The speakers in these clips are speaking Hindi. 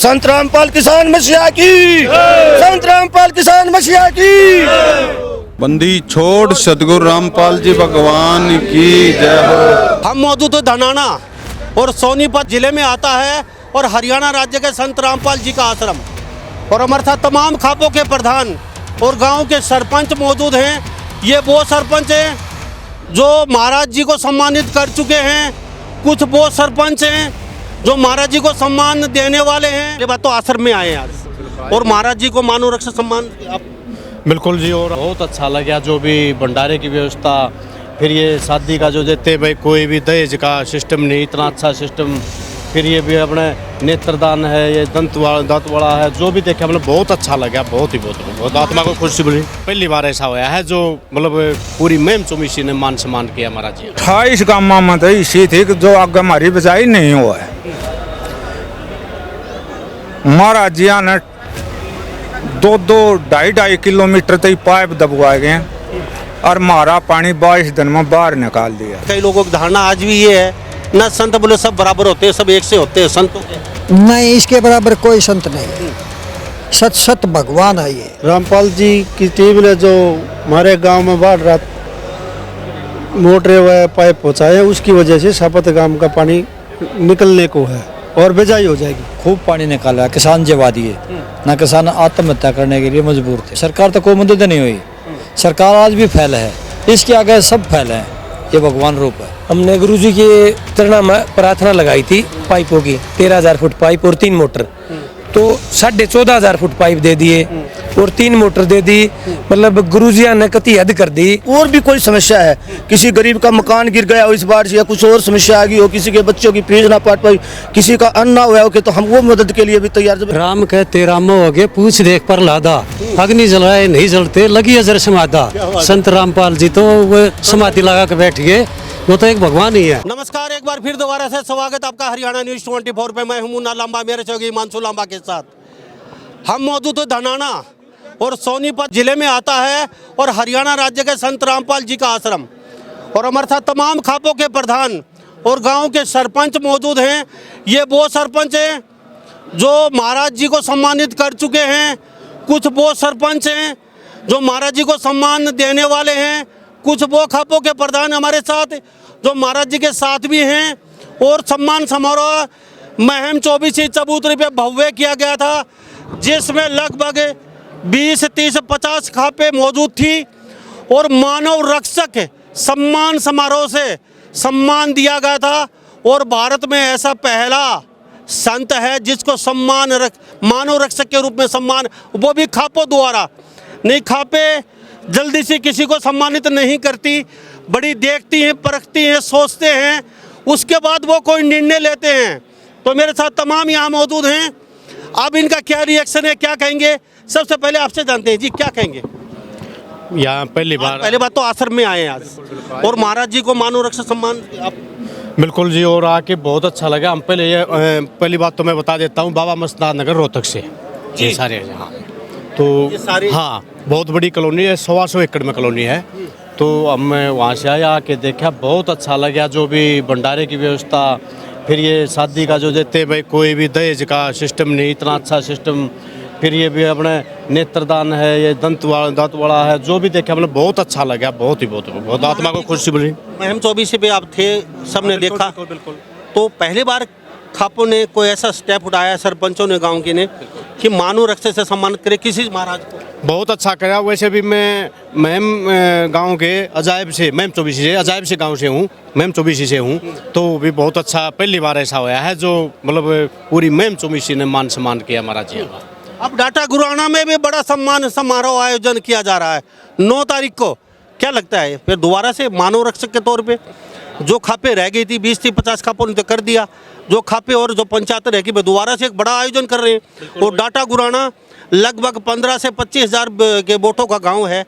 संत रामपाल किसान मसीहा की, संत रामपाल किसान मसीहा की। बंदी छोड़ सदगुरु रामपाल जी भगवान की जय हो। हम मौजूद है धनाना और सोनीपत जिले में आता है और हरियाणा राज्य के संत रामपाल जी का आश्रम और हमारे साथ तमाम खापों के प्रधान और गांव के सरपंच मौजूद हैं। ये वो सरपंच हैं जो महाराज जी को सम्मानित कर चुके हैं, कुछ वो सरपंच हैं जो महाराज जी को सम्मान देने वाले हैं। ये बात तो आश्रम में आए आज और महाराज जी को मानव रक्षक सम्मान आप बिल्कुल जी। और बहुत अच्छा लगा जो भी भंडारे की व्यवस्था, फिर ये शादी का जो देते भाई कोई भी दहेज का सिस्टम नहीं, इतना अच्छा सिस्टम। फिर ये भी अपने नेत्रदान है, ये दांत वाला है, जो भी देखे मतलब बहुत अच्छा लगा, बहुत ही बहुत आत्मा को खुशी मिली। पहली बार ऐसा हुआ है जो मतलब पूरी मेम चुमिशी ने मान सम्मान किया महाराज जी। 28 गाँव में तो इसी थी कि जो आगे हमारी बजाई नहीं हुआ है। महाराज जी ने 2-2 किलोमीटर तक पाइप दबवाए गए और मारा पानी 22 दिन में बाहर निकाल दिया। कई लोगों की धारणा आज भी ये है ना, संत बोले सब बराबर होते हैं, सब एक से होते हैं। संतों के नहीं, इसके बराबर कोई संत नहीं, सत सत भगवान है ये। रामपाल जी की टीम ने जो हमारे गांव में बाढ़ रात मोटरे व पाइप पहुँचाए, उसकी वजह से सापत गांव का पानी निकलने को है और बिजाई हो जाएगी। खूब पानी निकाला, किसान जवा दिए ना, किसान आत्महत्या करने के लिए मजबूर थे। सरकार तो कोई मदद नहीं हुई, सरकार आज भी फैल है, इसके आगे सब फैल है, ये भगवान रूप है। हमने गुरुजी के चरणों में प्रार्थना लगाई थी पाइपों की, 13,000 फुट पाइप और 3 मोटर, तो 14,500 फुट पाइप दे दिए और 3 मोटर दे दी। मतलब गुरुजी ने कति हद कर दी। और भी कोई समस्या है, किसी गरीब का मकान गिर गया हो इस बार से, या कुछ और समस्या आ गई हो, किसी के बच्चों की फीस ना पाट पाई, किसी का अन्न ना हुआ हो, तो हम वो मदद के लिए भी तैयार। राम कहते रामो हो गए, पूछ देख पर लादा, अग्नि जलाए नहीं जलते, लगी अजर समादा। संत रामपाल जी तो वो समाधि लगा के बैठ गए, वो तो एक भगवान ही है। नमस्कार, एक बार फिर दोबारा से स्वागत आपका हरियाणा न्यूज़ 24 पे। मैं हूं मुन्ना लांबा, मेरे सहयोगी मानसू लांबा के साथ। हम मौजूद है धनाना और सोनीपत जिले में आता है और हरियाणा राज्य के संत रामपाल जी का आश्रम और हमारे साथ तमाम खापों के प्रधान और गांव के सरपंच मौजूद हैं। ये वो सरपंच हैं जो महाराज जी को सम्मानित कर चुके हैं, कुछ वो सरपंच हैं जो महाराज जी को सम्मान देने वाले हैं, कुछ वो खापों के प्रधान हमारे साथ जो महाराज जी के साथ भी हैं। और सम्मान समारोह महम 24 चबूतरे पे भव्य किया गया था, जिसमें लगभग 20, 30, 50 खापे मौजूद थी और मानव रक्षक सम्मान समारोह से सम्मान दिया गया था। और भारत में ऐसा पहला संत है जिसको मानव रक्षक के रूप में सम्मान, वो भी खापों द्वारा। नहीं, खापे जल्दी से किसी को सम्मानित नहीं करती, बड़ी देखती हैं, परखती हैं, सोचते हैं, उसके बाद वो कोई निर्णय लेते हैं। तो मेरे साथ तमाम यहाँ मौजूद हैं, अब इनका क्या रिएक्शन है, क्या कहेंगे। सबसे पहले आपसे जानते हैं जी, क्या कहेंगे। यहाँ पहली बार तो आश्रम में आए हैं आज और महाराज जी को मानव रक्षक सम्मान आप। बिल्कुल जी, और आके बहुत अच्छा लगा। हम पहली बात तो मैं बता देता हूँ, बाबा मस्तनाथ नगर रोहतक से ये सारे यहाँ तो हाँ, बहुत बड़ी कॉलोनी है, 125 एकड़ में कॉलोनी है। तो अब मैं वहाँ से आया, आके देखा, बहुत अच्छा लगा जो भी भंडारे की व्यवस्था, फिर ये शादी का जो देते भाई कोई भी दहेज का सिस्टम नहीं, इतना अच्छा सिस्टम। फिर ये भी अपने नेत्रदान है, ये दांत वाला है, जो भी देखे मतलब बहुत अच्छा लगा, बहुत ही बहुत आत्मा को खुशी मिली। महम 24 पे आप थे, सबने देखा। बिल्कुल। तो पहली बार खापों ने कोई ऐसा स्टेप उठाया, सरपंचों ने, गांव के ने, कि मानव रक्षक से सम्मानित करे किसी महाराज को। बहुत अच्छा करा। वैसे भी मैं महम गांव के अजायब से, महम 24 से, अजायब से गांव से हूँ, महम 24 से हूँ, तो भी बहुत अच्छा पहली बार ऐसा हुआ है जो मतलब पूरी महम 24 ने मान सम्मान किया महाराज जी। अब डाटा गुराना में भी बड़ा सम्मान समारोह आयोजन किया जा रहा है 9 तारीख को। क्या लगता है फिर दोबारा से मानव रक्षक के तौर पे जो खापे रह गई थी, 20 से 50 खापों ने तो कर दिया, जो खापे और जो पंचायत रह गई, दोबारा से एक बड़ा आयोजन कर रहे हैं। और डाटा गुराना लगभग 15 से 25 हज़ार के वोटों का गांव है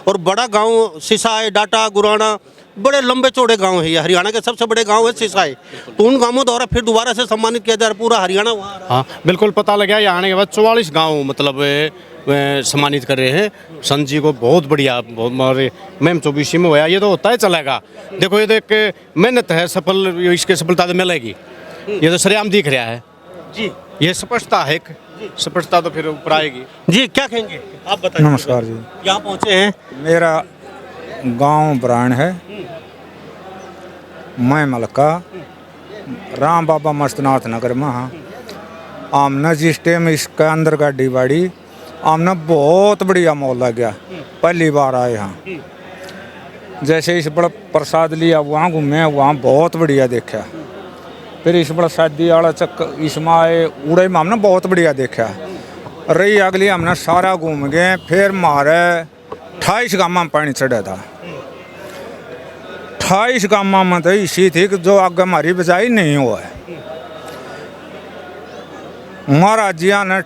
और बड़ा गांव सिसाई, डाटा गुराना, बड़े लंबे चौड़े गांव है। ये हरियाणा के सबसे बड़े गांव है सिसाई। तो उन गांवों द्वारा फिर दोबारा से सम्मानित किया जा रहा, पूरा हरियाणा वहाँ। हाँ बिल्कुल, पता लगा यहाँ आने के बाद 44 गाँव मतलब सम्मानित कर रहे हैं संत जी को। बहुत बढ़िया, बहुत महम 24 में हुआ, ये तो होता है चलेगा। देखो ये तो एक मेहनत है, इसके सफलता तो मिलेगी, ये तो सरेआम दिख रहा है जी। ये स्पष्टता है, स्पष्टता तो फिर ऊपर आएगी। जी क्या कहेंगे आप बताइए। नमस्कार जी। यहाँ पहुँचे हैं, मेरा गांव ब्राण है, मैं मलका राम बाबा मस्तनाथ नगर में हाँ। आमने जिस टाइम इसके अंदर गाड़ी बाड़ी आमने बहुत बढ़िया मौल लग गया, पहली बार आए यहाँ। जैसे इस बड़ा प्रसाद लिया वहाँ घूमे, वहाँ बहुत बढ़िया देखा। फिर इस बड़ा शादी वाला चक्कर इसमें आए उड़े में हमने बहुत बढ़िया देखा। रही अगली हमने सारा घूम गए। फिर मारे 28 गामा में पानी चढ़ा था। 28 गामा में तो इसी थी कि जो आगे हमारी बचाई नहीं हुआ है। महाराज जी ने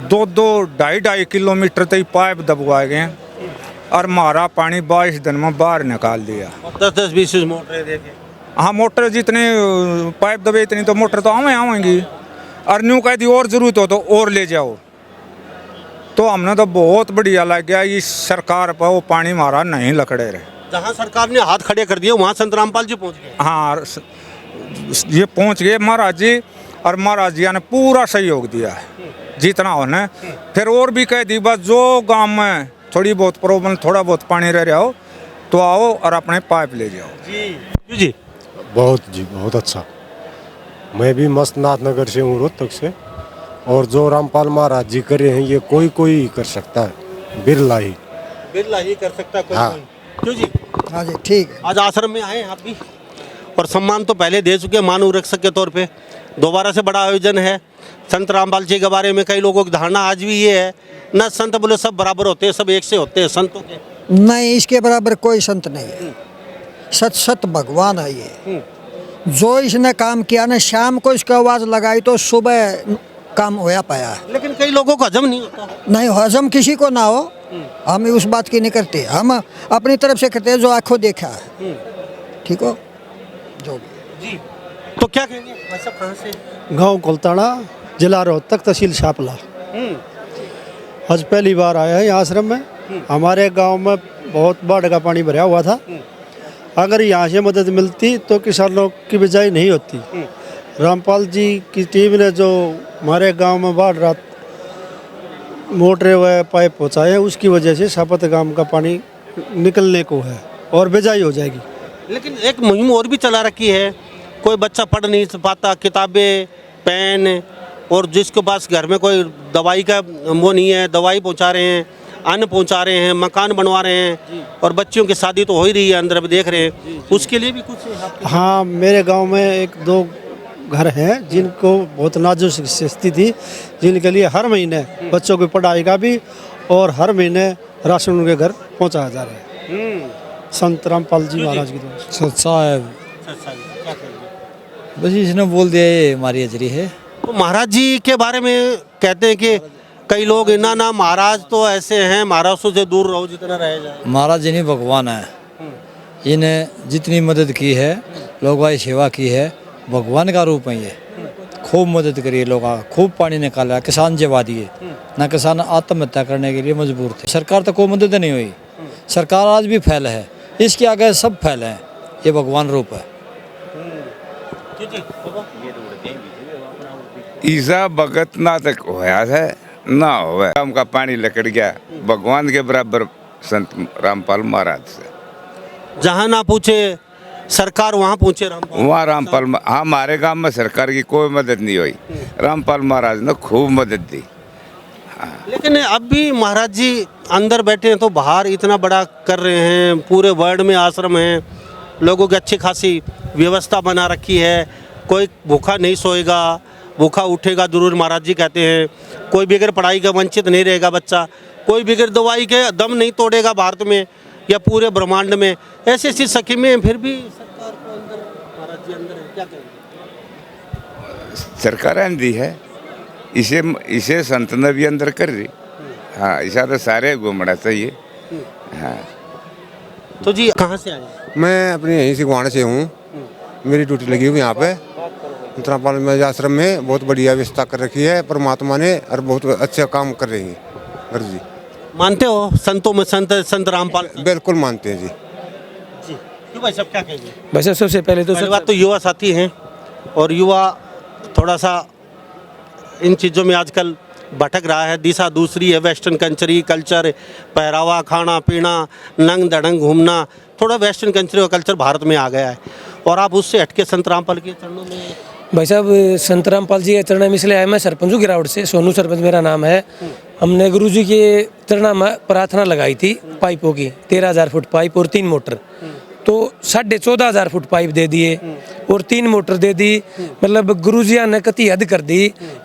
2-2 किलोमीटर तक पाइप दबवाए गए और मारा पानी 22 दिन में बाहर निकाल दिया। 10-20 मोटर देखे। हाँ मोटर जितने पाइप दबे इतनी तो मोटर तो आवेंगी और न्यू कह दी और जरूरत हो तो और ले जाओ। तो हमने तो बहुत बढ़िया लग गया इस सरकार पर वो पानी मारा नहीं लकड़े रहे। जहाँ सरकार ने हाथ खड़े कर दिए वहाँ संत रामपाल जी पहुँच गए। हाँ ये पहुँच गए महाराज जी, और महाराज जी ने पूरा सहयोग दिया है जितना होने। फिर और भी कह दी बस जो गांव में थोड़ी बहुत प्रॉब्लम थोड़ा बहुत पानी रह रहा हो तो आओ और अपने पाइप ले जाओ। जी जी बहुत अच्छा। मैं भी मस्तनाथ नगर से हूँ, रोहतक से। और जो रामपाल महाराज जी करे हैं ये कोई ही कर सकता है, बिरला ही कर सकता है कोई। हाँ। क्यों जी? हाँ जी ठीक है। आज आश्रम में आए आप भी, और सम्मान तो पहले दे चुके मानव रक्षक के तौर पे, दोबारा से बड़ा आयोजन है। संत रामपाल जी के बारे में कई लोगों की धारणा आज भी ये है ना, संत बोले सब बराबर होते हैं, सब एक से होते हैं संतों के। नहीं, इसके बराबर कोई संत नहीं है। सत भगवान है ये। जो इसने काम किया ना, शाम को इसकी आवाज़ लगाई तो सुबह काम होया पाया। लेकिन कई लोगों को हजम नहीं होता। नहीं, हजम किसी को ना हो, हम उस बात की नहीं करते। हम अपनी तरफ से करते हैं जो आंखों देखा है। ठीक हो जो भी। जी तो क्या कहेंगे भाई साहब, कहाँ से? गांव कोलताड़ा, जिला रोहतक, तहसील शापला। आज पहली बार आया है आश्रम में। हमारे गांव में बहुत बाढ़ का पानी भरा हुआ था। अगर यहाँ से मदद मिलती तो किसानों की बिजाई नहीं होती। रामपाल जी की टीम ने जो हमारे गांव में बाढ़ रात मोटरें व पाइप पहुँचाए हैं, उसकी वजह से सापत गांव का पानी निकलने को है और बिजाई हो जाएगी। लेकिन एक मुहिम और भी चला रखी है, कोई बच्चा पढ़ नहीं पाता, किताबें पेन, और जिसके पास घर में कोई दवाई का वो नहीं है, दवाई पहुंचा रहे हैं, अन्न पहुंचा रहे हैं, मकान बनवा रहे हैं, और बच्चियों की शादी तो हो ही रही है, अंदर भी देख रहे हैं। उसके लिए भी कुछ? हाँ, मेरे गांव में 1-2 घर हैं जिनको बहुत नाजुक स्थिति थी, जिनके लिए हर महीने बच्चों की पढ़ाई का भी और हर महीने राशन उनके घर पहुंचाया जा रहा है संत रामपाल जी महाराज की तरफ से। साहब बस इसने बोल दिया ये हमारी अजरी है। तो महाराज जी के बारे में कहते हैं कि कई लोग इन्ना ना महाराज तो ऐसे हैं, महाराजों से दूर रहो जितना रह जाए। महाराज जी नहीं भगवान है। इन्हें जितनी मदद की है, लोगों की सेवा की है, भगवान का रूप है ये। खूब मदद करी लोगों, खूब पानी निकाला, किसान जवा दिए ना, किसान आत्महत्या करने के लिए मजबूर थे। सरकार तक कोई मदद नहीं हुई। सरकार आज भी फैल है, इसके आगे सब फैल है। ये भगवान रूप है। ईसा भगत ना तक होया है ना होवे, काम का पानी लकड़ गया भगवान के बराबर संत रामपाल महाराज से। जहाँ ना पूछे सरकार वहाँ पूछे रामपाल। वहाँ रामपाल हमारे गांव में सरकार की कोई मदद नहीं हुई, रामपाल महाराज ने खूब मदद दी। लेकिन अब भी महाराज जी अंदर बैठे हैं तो बाहर इतना बड़ा कर रहे हैं, पूरे वर्ल्ड में आश्रम है, लोगों की अच्छी खासी व्यवस्था बना रखी है। कोई भूखा नहीं सोएगा, भूखा उठेगा जरूर, महाराज जी कहते हैं। कोई भी अगर पढ़ाई का वंचित नहीं रहेगा बच्चा, कोई भी अगर दवाई के दम नहीं तोड़ेगा भारत में या पूरे ब्रह्मांड में। ऐसी ऐसी स्कीमें हैं, फिर भी सरकार को अंदर महाराज जी अंदर है, क्या कहेंगे? सरकार दी है, इसे संत ने भी अंदर कर रही। हाँ, ऐसा तो सारे घूमना चाहिए। हाँ। तो जी कहाँ से आए? मैं अपने यहीं से गुआना से हूँ, मेरी ड्यूटी लगी हुई यहाँ पे रामपाल में आश्रम में। बहुत बढ़िया व्यवस्था कर रखी है परमात्मा ने, और बहुत अच्छा काम कर रही है गुरु जी। मानते हो संतों में संत रामपाल? बिल्कुल मानते हैं जी। क्यों भाई साहब, क्या कहेंगे? वैसे सबसे पहले तो पहली बात तो युवा साथी हैं, और युवा थोड़ा सा इन चीज़ों में आजकल भटक रहा है, दिशा दूसरी है, वेस्टर्न कल्चर, पहरावा, खाना पीना, नंग दड़ंग घूमना, थोड़ा वेस्टर्न कल्चर भारत में आ गया है। और आप उससे हटके संत रामपाल के चरणों में भाई साहब, संत रामपाल जी के चरण में इसलिए आया, मैं सरपंच हूँ गिरावट से, सोनू सरपंच मेरा नाम है। हमने गुरु जी के चरणों में प्रार्थना लगाई थी पाइपों की, 13,000 फुट पाइप और 3 मोटर, तो 14,500 फुट पाइप दे दिए और 3 मोटर दे दी। मतलब गुरु जी ने कति हद कर दी।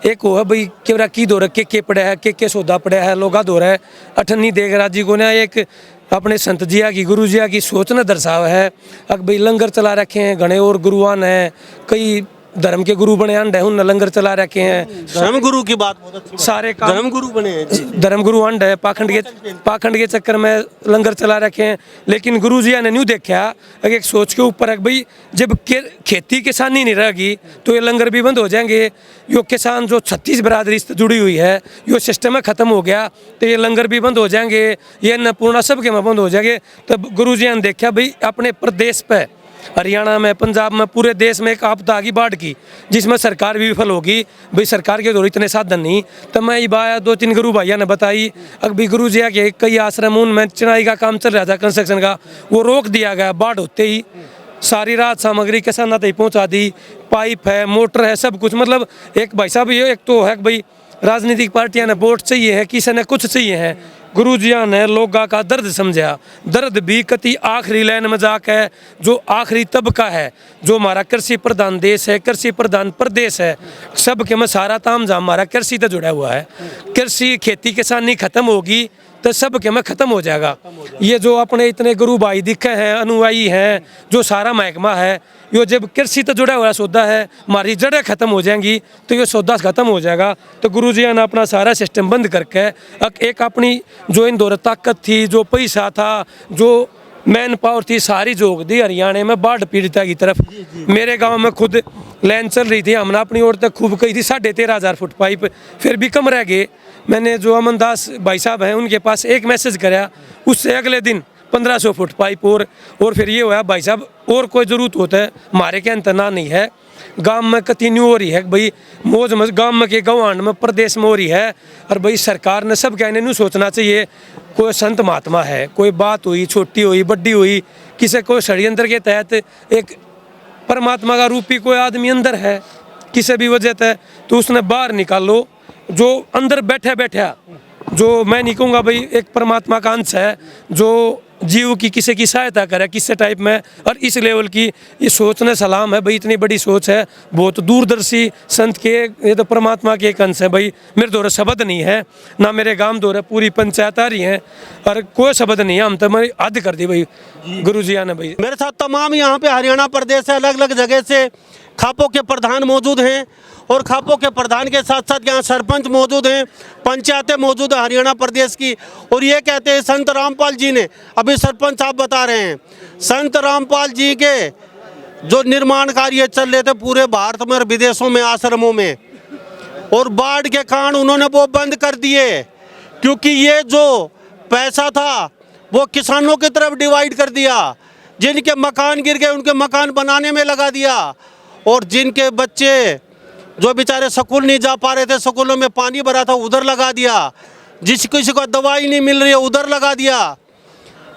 एक वो है भाई केवरा की दो रखे के पड़ा है, के सौदा पड़ा है, लोगा दो रहा है अठन्नी देख राजी को ना। एक अपने संत जिया की गुरु जिया की सोच न दर्शाव है। अब भाई लंगर चला रखे हैं घने और गुरुआन है, कई धर्म के गुरु बने अंड है, उन लंगर चला रखे हैं। धर्म गुरु की बात बहुत अच्छी, सारे धर्म गुरु बने हैं, धर्म गुरु अंड है, पाखंड के चक्कर में लंगर चला रखे हैं। लेकिन गुरु जी ने न्यू देखा एक सोच के ऊपर है भाई जब खेती किसानी नहीं रहेगी तो ये लंगर भी बंद हो जाएंगे। यो किसान जो 36 बरादरी से जुड़ी हुई है, यो सिस्टम में ख़त्म हो गया तो ये लंगर भी बंद हो जाएंगे, ये अन्नपूर्णा सबके में बंद हो जाएंगे। तब गुरु जी ने देखा भाई अपने प्रदेश पे, हरियाणा में, पंजाब में, पूरे देश में एक आपदा आ गई बाढ़ की, जिसमें सरकार भी विफल होगी। भाई सरकार के दौर इतने साधन नहीं। तब मैं ये बात 2-3 गुरु भाइयों ने बताई। अब भी गुरु जी के कई आश्रम उनमें चिनाई का काम चल रहा था, कंस्ट्रक्शन का, वो रोक दिया गया बाढ़ होते ही। सारी रात सामग्री किसानों तक पहुँचा दी, पाइप है, मोटर है, सब कुछ। मतलब एक भाई साहब ये एक तो है कि भाई राजनीतिक पार्टियां ने वोट चाहिए है, किसी ने कुछ चाहिए है। गुरु जी ने लोगों का दर्द समझा, दर्द भी कति आखिरी लाइन में जाके जो आखिरी तबका है, जो हमारा कृषि प्रधान देश है, कृषि प्रधान प्रदेश है, सब के में सारा ताम झाम हमारा कृषि से जुड़ा हुआ है। कृषि खेती किसानी खत्म होगी तो सब के में ख़त्म हो जाएगा। ये जो अपने इतने गुरु भाई दिखे हैं, अनुयायी हैं, जो सारा महकमा है, यो जब कृषि से जुड़ा हुआ सौदा है, हमारी जड़ें ख़त्म हो जाएंगी तो ये सौदा ख़त्म हो जाएगा। तो गुरु जी ने अपना सारा सिस्टम बंद करके एक अपनी जो इन दौर ताकत थी, जो पैसा था, जो मैन पावर थी, सारी जोग दी हरियाणा में बाढ़ पीड़िता की तरफ। मेरे गांव में खुद लाइन चल रही थी, हमने अपनी ओर तक खूब कही थी 13,500 फुट पाइप, फिर भी कम रह गए। मैंने जो अमनदास भाई साहब हैं उनके पास एक मैसेज कराया, उससे अगले दिन 1500 फुट पाइप और फिर ये हुआ भाई साहब और कोई ज़रूरत होता है हमारे के अंतना नहीं है। गांव में कंटिन्यू हो रही है भाई मौज मज, गांव में के गवांड में प्रदेश में हो रही है। और भाई सरकार ने सब कहने नहीं सोचना चाहिए, कोई संत महात्मा है, कोई बात हुई छोटी हुई बड़ी हुई, किसी कोई षड्यंत्र के तहत एक परमात्मा का रूपी कोई आदमी अंदर है किसी भी वजह से, तो उसने बाहर निकालो। जो अंदर बैठा बैठा, जो मैं नहीं कहूँगा भाई एक परमात्मा का अंश है, जो जीव की किसी की सहायता करे किसी टाइप में, और इस लेवल की ये सोचने सलाम है भाई। इतनी बड़ी सोच है, बहुत दूरदर्शी संत के, ये तो परमात्मा के एक अंश है भाई। मेरे दौरे शब्द नहीं है ना, मेरे गांव दौरे पूरी पंचायत आ रही हैं और कोई शब्द नहीं है। हम तो मेरी हद कर दी भाई गुरु जी ने भाई। मेरे साथ तमाम यहाँ पे हरियाणा प्रदेश से अलग अलग जगह से खापों के प्रधान मौजूद हैं और खापों के प्रधान के साथ साथ यहाँ सरपंच मौजूद हैं, पंचायतें मौजूद है हरियाणा प्रदेश की। और ये कहते हैं संत रामपाल जी ने, अभी सरपंच साहब बता रहे हैं, संत रामपाल जी के जो निर्माण कार्य चल रहे थे पूरे भारत में और विदेशों में आश्रमों में, और बाढ़ के कारण उन्होंने वो बंद कर दिए, क्योंकि ये जो पैसा था वो किसानों की तरफ डिवाइड कर दिया। जिनके मकान गिर गए उनके मकान बनाने में लगा दिया, और जिनके बच्चे जो बेचारे स्कूल नहीं जा पा रहे थे, स्कूलों में पानी भरा था उधर लगा दिया, जिस किसी को दवाई नहीं मिल रही है उधर लगा दिया।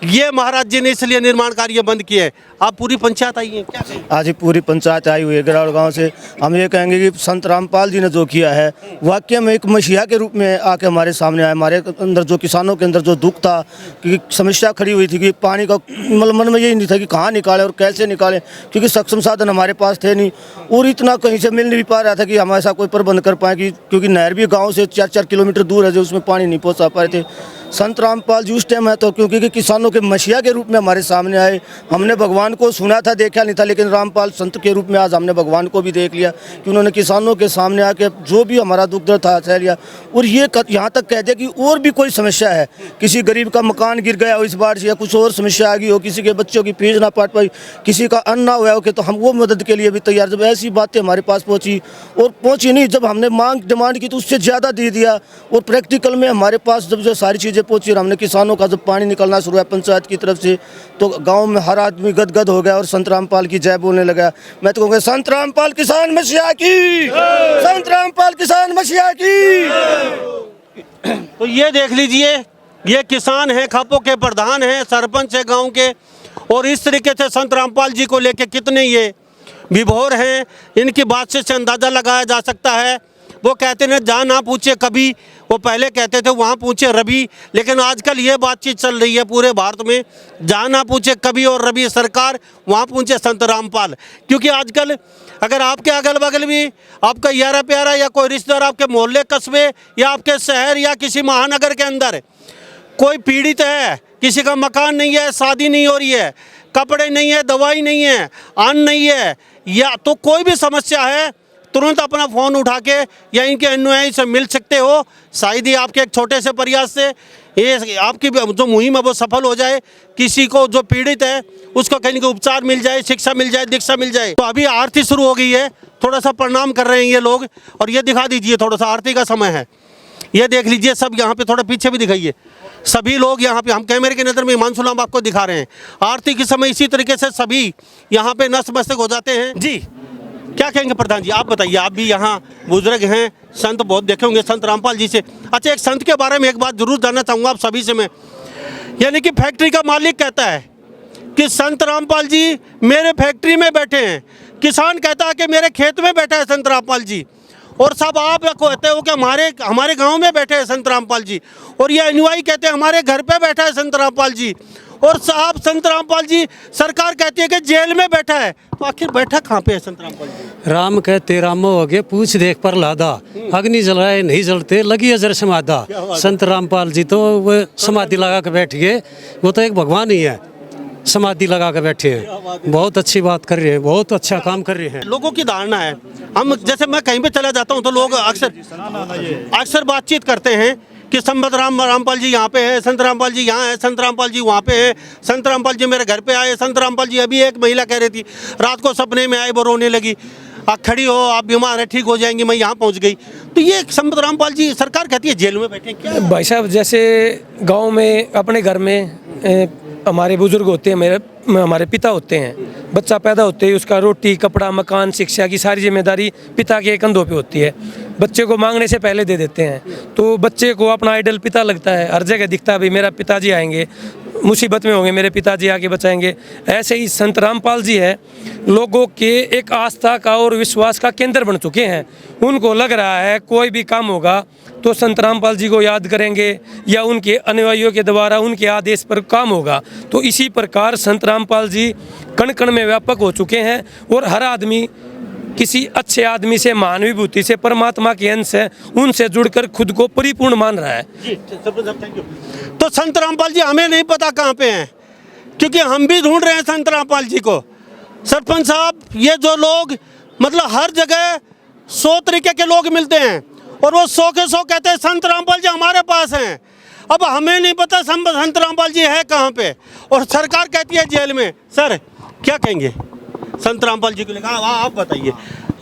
ये महाराज जी ने इसलिए निर्माण कार्य बंद किए। आप पूरी पंचायत आई है क्या? आज ही पूरी पंचायत आई हुई है गिरावट गांव से। हम ये कहेंगे कि संत रामपाल जी ने जो किया है वाकई में एक मसीहा के रूप में आके हमारे सामने आए। हमारे अंदर जो किसानों के अंदर जो दुख था कि समस्या खड़ी हुई थी कि पानी का मतलब मन में यही नहीं था कि कहाँ निकालें और कैसे निकालें, क्योंकि सक्षम साधन हमारे पास थे नहीं और इतना कहीं से मिल नहीं पा रहा था कि हम ऐसा कोई प्रबंध कर पाए कि, क्योंकि नहर भी गाँव से 4-4 किलोमीटर दूर है जो उसमें पानी नहीं पहुँचा पा रहे थे। संत रामपाल जी उस टाइम है तो क्योंकि किसानों के मसीहा के रूप में हमारे सामने आए। हमने भगवान को सुना था, देखा नहीं था, लेकिन रामपाल संत के रूप में आज हमने भगवान को भी देख लिया कि उन्होंने किसानों के सामने आके जो भी हमारा दुख दर्द था सह लिया। और ये यहाँ तक कह दिया कि और भी कोई समस्या है, किसी गरीब का मकान गिर गया हो इस बार से, या कुछ और समस्या आ गई हो, किसी के बच्चों की फीस ना पाट पाई, किसी का अन्न ना हुआ हो, तो हम वो मदद के लिए भी तैयार। जब ऐसी बातें हमारे पास पहुँची, और पहुँची नहीं, जब हमने मांग डिमांड की तो उससे ज़्यादा दे दिया। और प्रैक्टिकल में हमारे पास जब जो सारी चीज़ें पहुँची, हमने किसानों का जब पानी निकलना शुरू हुआ पंचायत की तरफ से, तो गांव में हर आदमी गदगद गदगद हो गया और संत रामपाल की जय बोलने लगा। मैं तो कहूँगा संत रामपाल किसान मसीहा की, संत रामपाल किसान मसीहा की। तो ये देख लीजिए, ये किसान हैं, खापों के प्रधान हैं, सरपंच है गांव के, और इस तरीके से संत रामपाल जी को लेके कितने ये विभोर हैं। इनकी बातचीत से अंदाज़ा लगाया जा सकता है। वो कहते हैं जहाँ ना पूछे कभी, वो पहले कहते थे वहाँ पूछे रवि, लेकिन आजकल ये बातचीत चल रही है पूरे भारत में, जहाँ ना पूछे कभी और रवि सरकार, वहाँ पूछे संत रामपाल। क्योंकि आजकल अगर आपके अगल बगल भी आपका यारा प्यारा या कोई रिश्तेदार आपके मोहल्ले कस्बे या आपके शहर या किसी महानगर के अंदर कोई पीड़ित है, किसी का मकान नहीं है, शादी नहीं हो रही है, कपड़े नहीं है, दवाई नहीं है, अन्न नहीं है, या तो कोई भी समस्या है, तुरंत अपना फ़ोन उठा के या इनके अनुयायी से मिल सकते हो। शायद ही आपके एक छोटे से प्रयास से ये आपकी जो मुहिम है वो सफल हो जाए, किसी को जो पीड़ित है उसको कहीं का उपचार मिल जाए, शिक्षा मिल जाए, दीक्षा मिल जाए। तो अभी आरती शुरू हो गई है, थोड़ा सा प्रणाम कर रहे हैं ये लोग, और ये दिखा दीजिए, थोड़ा सा आरती का समय है, ये देख लीजिए सब यहाँ पे, थोड़ा पीछे भी दिखाइए। सभी लोग यहाँ पे, हम कैमरे की नज़र में हिमांशु लांबा आपको दिखा रहे हैं, आरती के समय इसी तरीके से सभी यहाँ पे नतमस्तक हो जाते हैं। जी क्या कहेंगे प्रधान जी, आप बताइए, आप भी यहाँ बुजुर्ग हैं, संत बहुत देखे होंगे संत रामपाल जी से। अच्छा, एक संत के बारे में एक बात जरूर जानना चाहूँगा आप सभी से मैं, यानी कि फैक्ट्री का मालिक कहता है कि संत रामपाल जी मेरे फैक्ट्री में बैठे हैं, किसान कहता है कि मेरे खेत में बैठा है संत रामपाल जी, और सब आप कहते हो कि हमारे गांव में बैठे हैं संत रामपाल जी, और ये अनुयायी कहते हैं हमारे घर पे बैठा है संत रामपाल जी, और साहब संत रामपाल जी सरकार कहती है कि जेल में बैठा है। तो आखिर बैठा कहाँ पे है संत रामपाल जी? राम कहते रामो हो गए, पूछ देख पर लादा, अग्नि जलाए नहीं जलते, लगी अजर समादा। संत रामपाल जी तो वो समाधि लगा के बैठ गए, वो तो एक भगवान ही है, समाधि लगा कर बैठे हैं। बहुत अच्छी बात कर रहे हैं, बहुत अच्छा काम कर रहे हैं। लोगों की धारणा है, हम जैसे मैं कहीं पे चला जाता हूँ तो लोग अक्सर बातचीत करते हैं कि संत रामपाल जी यहाँ पे है, संत रामपाल जी यहाँ है, संत रामपाल जी वहाँ पे है, संत रामपाल जी मेरे घर पे आए, संत रामपाल जी। अभी एक महिला कह रही थी रात को सपने में आए, वो रोने लगी, आप खड़ी हो, आप बीमार है, ठीक हो जाएंगी, मैं यहाँ पहुँच गई। तो ये संत रामपाल जी सरकार कहती है जेल में बैठे, क्या भाई साहब? जैसे गांव में अपने घर में हमारे बुजुर्ग होते हैं, हमारे पिता होते हैं, बच्चा पैदा होते ही उसका रोटी कपड़ा मकान शिक्षा की सारी जिम्मेदारी पिता के कंधों पे होती है। बच्चे को मांगने से पहले दे देते हैं, तो बच्चे को अपना आइडल पिता लगता है, हर जगह दिखता है भाई मेरा पिताजी आएंगे, मुसीबत में होंगे मेरे पिताजी आके बचाएंगे। ऐसे ही संत रामपाल जी है, लोगों के एक आस्था का और विश्वास का केंद्र बन चुके हैं। उनको लग रहा है कोई भी काम होगा तो संत रामपाल जी को याद करेंगे या उनके अनुयायियों के द्वारा उनके आदेश पर काम होगा। तो इसी प्रकार संत रामपाल जी कण कण में व्यापक हो चुके हैं, और हर आदमी किसी अच्छे आदमी से, महानुभूति से, परमात्मा के अंश है, उनसे जुड़कर खुद को परिपूर्ण मान रहा है। Thank you. तो संत रामपाल जी हमें नहीं पता कहाँ पे हैं, क्योंकि हम भी ढूंढ रहे हैं संत रामपाल जी को। सरपंच साहब, ये जो लोग मतलब हर जगह 100 तरीके के लोग मिलते हैं और वो 100 के 100 कहते हैं संत रामपाल जी हमारे पास हैं। अब हमें नहीं पता संत रामपाल जी है कहाँ पे, और सरकार कहती है जेल में। सर क्या कहेंगे संत रामपाल जी को लेकर? आप बताइए।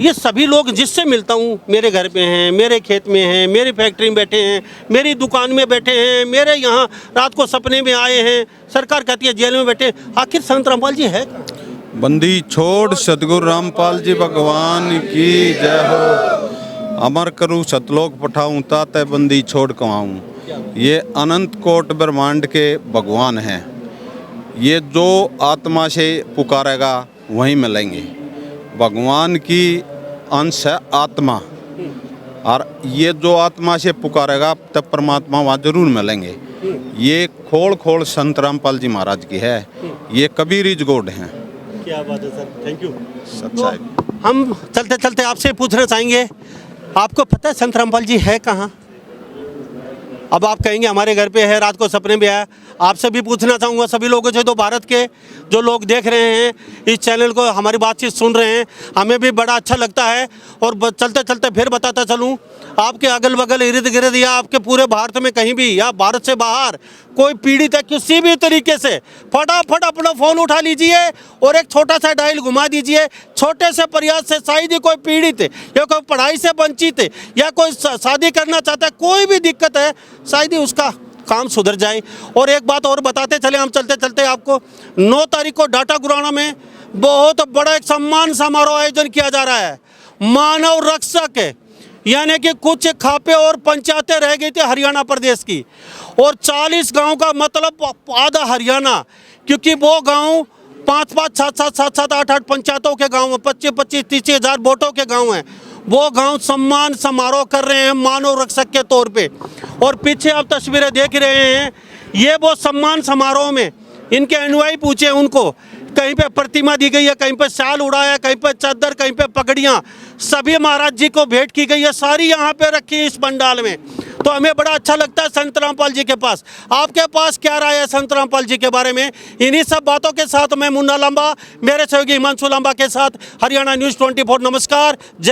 ये सभी लोग जिससे मिलता हूँ, मेरे घर पे हैं, मेरे खेत में हैं, मेरी फैक्ट्री में बैठे हैं, मेरी दुकान में बैठे हैं, मेरे यहाँ रात को सपने में आए हैं, सरकार कहती है जेल में बैठे। आखिर संत रामपाल जी है? बंदी छोड़ सतगुरु रामपाल जी भगवान की जय हो। अमर करूँ सतलोक पठाऊँ, ताते बंदी छोड़ कमाऊँ। ये अनंत कोट ब्रह्मांड के भगवान हैं। ये जो आत्मा से पुकारेगा वहीं मिलेंगे। भगवान की अंश है आत्मा, और ये जो आत्मा से पुकारेगा तब परमात्मा वहाँ जरूर मिलेंगे। ये खोल खोल संत रामपाल जी महाराज की है, ये कबीर गोड हैं। क्या बात है सर, थैंक यू। सच्चाई। हम चलते चलते आपसे पूछना चाहेंगे, आपको पता है संत रामपाल जी है कहाँ? अब आप कहेंगे हमारे घर पे है, रात को सपने में आया। आपसे भी पूछना चाहूँगा सभी लोगों से, तो भारत के जो लोग देख रहे हैं इस चैनल को, हमारी बातचीत सुन रहे हैं, हमें भी बड़ा अच्छा लगता है। और चलते चलते फिर बताता चलूँ, आपके अगल बगल इर्द गिर्द या आपके पूरे भारत में कहीं भी या भारत से बाहर कोई पीड़ित है किसी भी तरीके से, फटाफट अपना फ़ोन उठा लीजिए और एक छोटा सा डायल घुमा दीजिए। छोटे से प्रयास से शायद ही कोई पीड़ित है या कोई पढ़ाई से वंचित है या कोई शादी करना चाहता है, कोई भी दिक्कत है, शायद ही उसका काम सुधर जाए। और एक बात और बताते चले हम चलते चलते आपको, 9 तारीख को डाटा गुराना में बहुत बड़ा एक सम्मान समारोह आयोजन किया जा रहा है। मानव रक्षक है, यानी कि कुछ खापे और पंचायतें रह गई थी हरियाणा प्रदेश की, और 40 गांव का मतलब आधा हरियाणा, क्योंकि वो गांव 5-5, 7-7, 7-7, 8-8 पंचायतों के गांव हैं, 25-25, 30 हज़ार वोटों के गांव हैं। वो गांव सम्मान समारोह कर रहे हैं मानव रक्षक के तौर पे। और पीछे आप तस्वीरें देख रहे हैं, ये वो सम्मान समारोह में इनके अनुयायी पूछे उनको, कहीं पे प्रतिमा दी गई है, कहीं पे शाल उड़ाया, कहीं पे चादर, कहीं पे पगड़ियाँ, सभी महाराज जी को भेंट की गई है, सारी यहाँ पे रखी है इस पंडाल में। तो हमें बड़ा अच्छा लगता है संत रामपाल जी के पास। आपके पास क्या राय है संत रामपाल जी के बारे में? इन्हीं सब बातों के साथ मैं मुन्ना लांबा, मेरे सहयोगी हिमांशु लांबा के साथ हरियाणा न्यूज़ 24। नमस्कार, जय